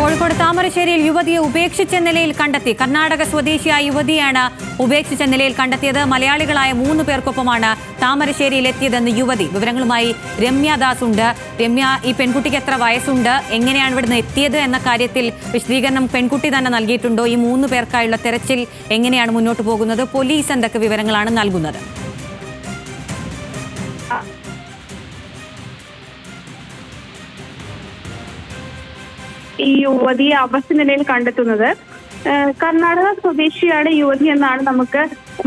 കോഴിക്കോട് താമരശ്ശേരിയിൽ യുവതിയെ ഉപേക്ഷിച്ച നിലയിൽ കണ്ടെത്തി. കർണാടക സ്വദേശിയായ യുവതിയാണ് ഉപേക്ഷിച്ച നിലയിൽ കണ്ടെത്തിയത്. മലയാളികളായ 3 പേർക്കൊപ്പമാണ് താമരശ്ശേരിയിൽ എത്തിയതെന്ന് യുവതി. വിവരങ്ങളുമായി രമ്യ ദാസ് ഉണ്ട്. രമ്യ, ഈ പെൺകുട്ടിക്ക് എത്ര വയസ്സുണ്ട്, എങ്ങനെയാണ് ഇവിടുന്ന് എത്തിയത് എന്ന കാര്യത്തിൽ വിശദീകരണം പെൺകുട്ടി തന്നെ നൽകിയിട്ടുണ്ടോ? ഈ 3 പേർക്കായുള്ള തെരച്ചിൽ എങ്ങനെയാണ് മുന്നോട്ട് പോകുന്നത്? പോലീസ് എന്തൊക്കെ വിവരങ്ങളാണ് നൽകുന്നത്? ഈ യുവതിയെ അവസ്ഥനിലയിൽ കണ്ടെത്തുന്നത് കർണാടക സ്വദേശിയാണ് യുവതി എന്നാണ് നമുക്ക്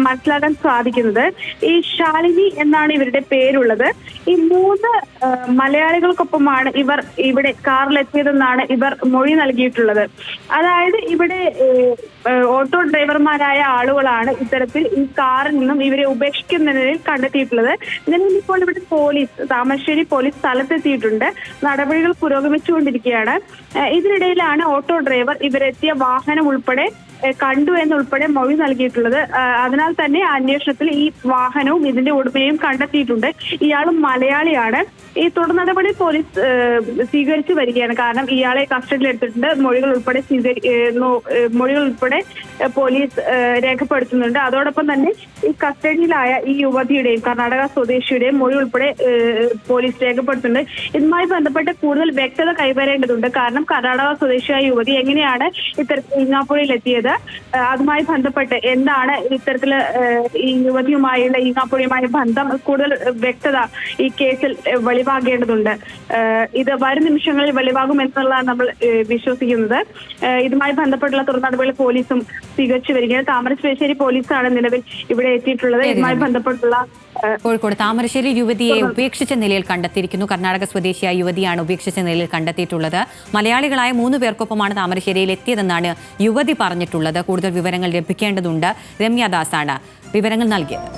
മനസ്സിലാക്കാൻ സാധിക്കുന്നത്. ഈ ശാലിനി എന്നാണ് ഇവരുടെ പേരുള്ളത്. ഈ 3 മലയാളികൾക്കൊപ്പമാണ് ഇവർ ഇവിടെ കാറിലെത്തിയതെന്നാണ് ഇവർ മൊഴി നൽകിയിട്ടുള്ളത്. അതായത് ഇവിടെ ഓട്ടോ ഡ്രൈവർമാരായ ആളുകളാണ് ഇത്തരത്തിൽ ഈ കാറിൽ നിന്നും ഇവരെ ഉപേക്ഷിക്കുന്ന നിലയിൽ കണ്ടെത്തിയിട്ടുള്ളത്. നിലവിൽ ഇപ്പോൾ ഇവിടെ താമരശ്ശേരി പോലീസ് സ്ഥലത്തെത്തിയിട്ടുണ്ട്. നടപടികൾ പുരോഗമിച്ചുകൊണ്ടിരിക്കുകയാണ്. ഇതിനിടയിലാണ് ഓട്ടോ ഡ്രൈവർ ഇവരെത്തിയ വാഹനം ഉൾപ്പെടെ കണ്ടു എന്നുൾപ്പെടെ മൊഴി നൽകിയിട്ടുള്ളത്. അതിനാൽ തന്നെ അന്വേഷണത്തിൽ ഈ വാഹനവും ഇതിന്റെ ഉടമയും കണ്ടെത്തിയിട്ടുണ്ട്. ഇയാളും മലയാളിയാണ്. ഈ തുടർ നടപടി പോലീസ് സ്വീകരിച്ചു വരികയാണ്. കാരണം ഇയാളെ കസ്റ്റഡിയിൽ എടുത്തിട്ടുണ്ട്. മൊഴികൾ ഉൾപ്പെടെ പോലീസ് രേഖപ്പെടുത്തുന്നുണ്ട്. അതോടൊപ്പം തന്നെ ഈ കസ്റ്റഡിയിലായ ഈ യുവതിയുടെയും കർണാടക സ്വദേശിയുടെയും മൊഴി ഉൾപ്പെടെ പോലീസ് രേഖപ്പെടുത്തുന്നുണ്ട്. ഇതുമായി ബന്ധപ്പെട്ട് കൂടുതൽ വ്യക്തത കൈവരേണ്ടതുണ്ട്. കാരണം കർണാടക സ്വദേശിയായ യുവതി എങ്ങനെയാണ് ഇത്തരത്തിൽ ഈങ്ങാപ്പുഴയിൽ എത്തിയത്, അതുമായി ബന്ധപ്പെട്ട് എന്താണ് ഇത്തരത്തില് ഈ യുവതിയുമായുള്ള ഈങ്ങാപ്പുഴയുമായ ബന്ധം, കൂടുതൽ വ്യക്തത ഈ കേസിൽ വെളിവാകേണ്ടതുണ്ട്. ഇത് വരും നിമിഷങ്ങളിൽ വെളിവാകും എന്നുള്ളതാണ് നമ്മൾ വിശ്വസിക്കുന്നത്. ഇതുമായി ബന്ധപ്പെട്ടുള്ള തുടർ നടപടികൾ പോലീസും സ്വീകരിച്ചു വരികയാണ്. താമരശ്ശേരി പോലീസാണ് നിലവിൽ ഇവിടെ എത്തിയിട്ടുള്ളത്. ഇതുമായി ബന്ധപ്പെട്ടുള്ള കോഴിക്കോട് താമരശ്ശേരി യുവതിയെ ഉപേക്ഷിച്ച നിലയിൽ കണ്ടെത്തിയിരിക്കുന്നു. കർണാടക സ്വദേശിയായ യുവതിയാണ് ഉപേക്ഷിച്ച നിലയിൽ കണ്ടെത്തിയിട്ടുള്ളത്. മലയാളികളായ 3 പേർക്കൊപ്പമാണ് താമരശ്ശേരിയിൽ എത്തിയതെന്നാണ് യുവതി പറഞ്ഞിട്ടുള്ളത്. കൂടുതൽ വിവരങ്ങൾ ലഭിക്കേണ്ടതുണ്ട്. രമ്യ ദാസാണ് വിവരങ്ങൾ നൽകിയത്.